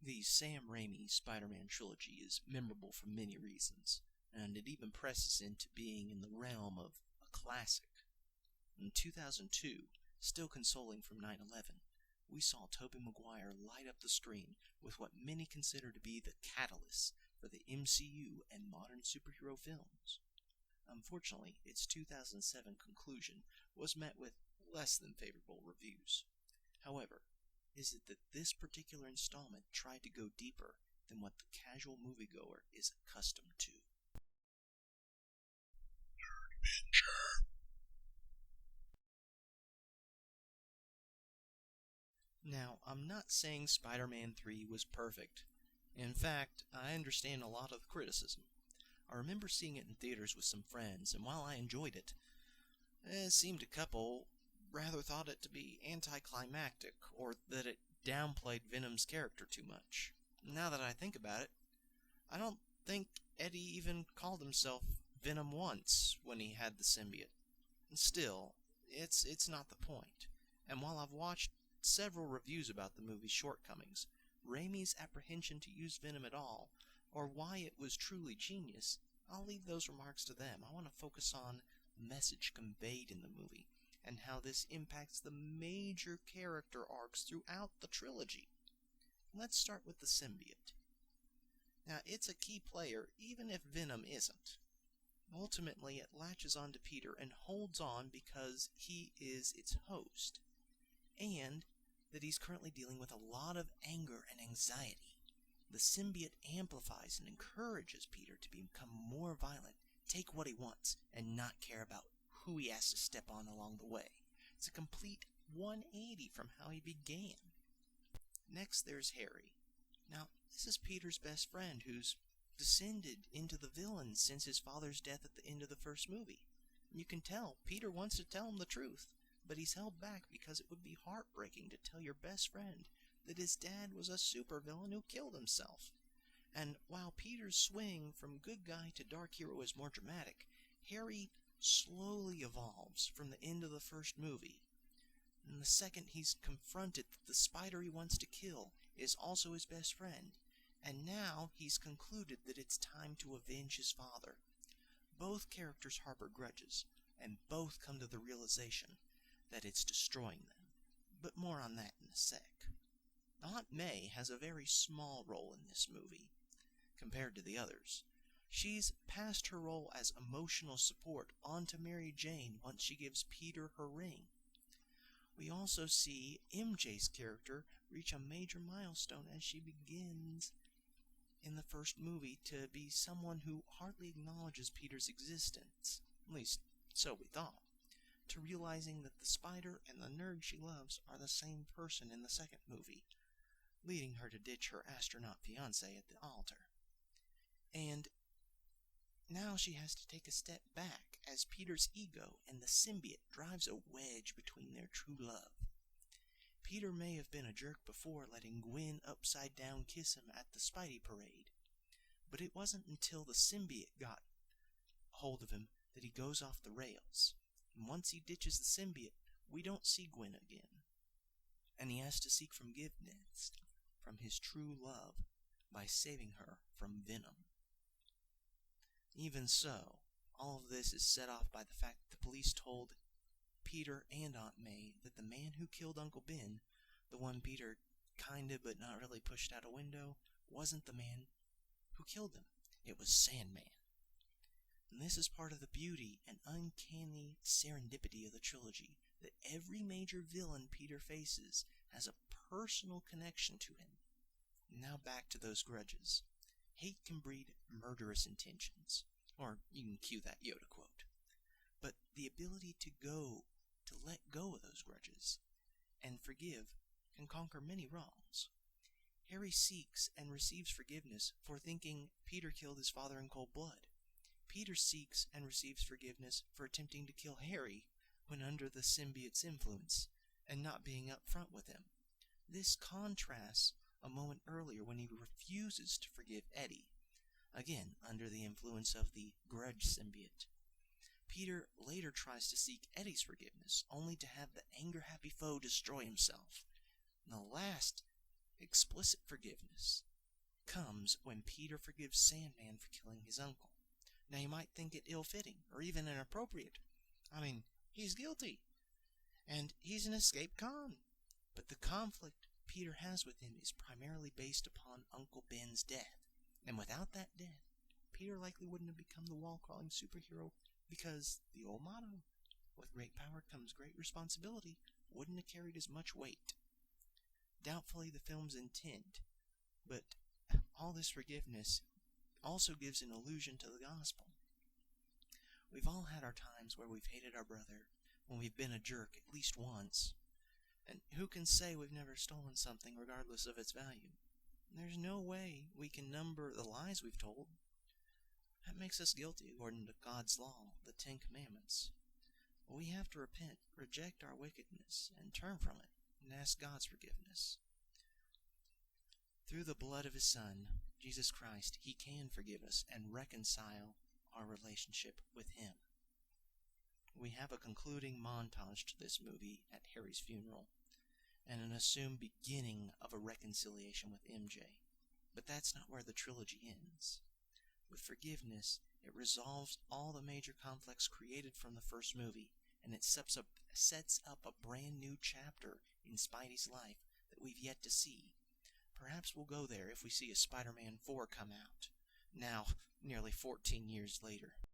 The Sam Raimi Spider-Man trilogy is memorable for many reasons, and it even presses into being in the realm of a classic. In 2002, still consoling from 9/11, we saw Tobey Maguire light up the screen with what many consider to be the catalyst for the MCU and modern superhero films. Unfortunately, its 2007 conclusion was met with less than favorable reviews. However, is it that this particular installment tried to go deeper than what the casual moviegoer is accustomed to? Nerdvenger. Now, I'm not saying Spider-Man 3 was perfect. In fact, I understand a lot of the criticism. I remember seeing it in theaters with some friends, and while I enjoyed it, it seemed a couple rather thought it to be anticlimactic, or that it downplayed Venom's character too much. Now that I think about it, I don't think Eddie even called himself Venom once when he had the symbiote. Still, it's not the point. And while I've watched several reviews about the movie's shortcomings, Raimi's apprehension to use Venom at all, or why it was truly genius, I'll leave those remarks to them. I want to focus on the message conveyed in the movie, and how this impacts the major character arcs throughout the trilogy. Let's start with the symbiote. Now, it's a key player, even if Venom isn't. Ultimately, it latches onto Peter and holds on because he is its host, and that he's currently dealing with a lot of anger and anxiety. The symbiote amplifies and encourages Peter to become more violent, take what he wants, and not care about who he has to step on along the way. It's a complete 180 from how he began. Next, there's Harry. Now, this is Peter's best friend who's descended into the villain since his father's death at the end of the first movie. You can tell Peter wants to tell him the truth, but he's held back because it would be heartbreaking to tell your best friend that his dad was a supervillain who killed himself. And while Peter's swing from good guy to dark hero is more dramatic, Harry slowly evolves from the end of the first movie. And the second he's confronted that the spider he wants to kill is also his best friend, and now he's concluded that it's time to avenge his father. Both characters harbor grudges, and both come to the realization that it's destroying them, but more on that in a sec. Aunt May has a very small role in this movie, compared to the others. She's passed her role as emotional support on to Mary Jane once she gives Peter her ring. We also see MJ's character reach a major milestone as she begins in the first movie to be someone who hardly acknowledges Peter's existence, at least so we thought, to realizing that the spider and the nerd she loves are the same person in the second movie, leading her to ditch her astronaut fiancé at the altar. And now she has to take a step back as Peter's ego and the symbiote drives a wedge between their true love. Peter may have been a jerk before letting Gwen upside down kiss him at the Spidey parade, but it wasn't until the symbiote got hold of him that he goes off the rails. And once he ditches the symbiote, we don't see Gwen again, and he has to seek forgiveness from his true love by saving her from Venom. Even so, all of this is set off by the fact that the police told Peter and Aunt May that the man who killed Uncle Ben, the one Peter kinda but not really pushed out a window, wasn't the man who killed him. It was Sandman. And this is part of the beauty and uncanny serendipity of the trilogy, that every major villain Peter faces has a personal connection to him. Now back to those grudges. Hate can breed murderous intentions, or you can cue that Yoda quote. But the ability to let go of those grudges and forgive can conquer many wrongs. Harry seeks and receives forgiveness for thinking Peter killed his father in cold blood. Peter seeks and receives forgiveness for attempting to kill Harry when under the symbiote's influence and not being upfront with him. This contrasts a moment earlier when he refuses to forgive Eddie, again under the influence of the grudge symbiote. Peter later tries to seek Eddie's forgiveness, only to have the anger-happy foe destroy himself. The last explicit forgiveness comes when Peter forgives Sandman for killing his uncle. Now, you might think it ill-fitting, or even inappropriate. I mean, he's guilty, and he's an escaped con. But the conflict Peter has with him is primarily based upon Uncle Ben's death. And without that death, Peter likely wouldn't have become the wall-crawling superhero, because the old motto, with great power comes great responsibility, wouldn't have carried as much weight. Doubtfully the film's intent, but all this forgiveness also gives an allusion to the gospel. We've all had our times where we've hated our brother, when we've been a jerk at least once. And who can say we've never stolen something regardless of its value? There's no way we can number the lies we've told. That makes us guilty according to God's law, the 10 Commandments. But we have to repent, reject our wickedness, and turn from it, and ask God's forgiveness. Through the blood of His Son, Jesus Christ, He can forgive us and reconcile our relationship with Him. We have a concluding montage to this movie at Harry's funeral, and an assumed beginning of a reconciliation with MJ. But that's not where the trilogy ends. With forgiveness, it resolves all the major conflicts created from the first movie, and it sets up a brand new chapter in Spidey's life that we've yet to see. Perhaps we'll go there if we see a Spider-Man 4 come out, now nearly 14 years later.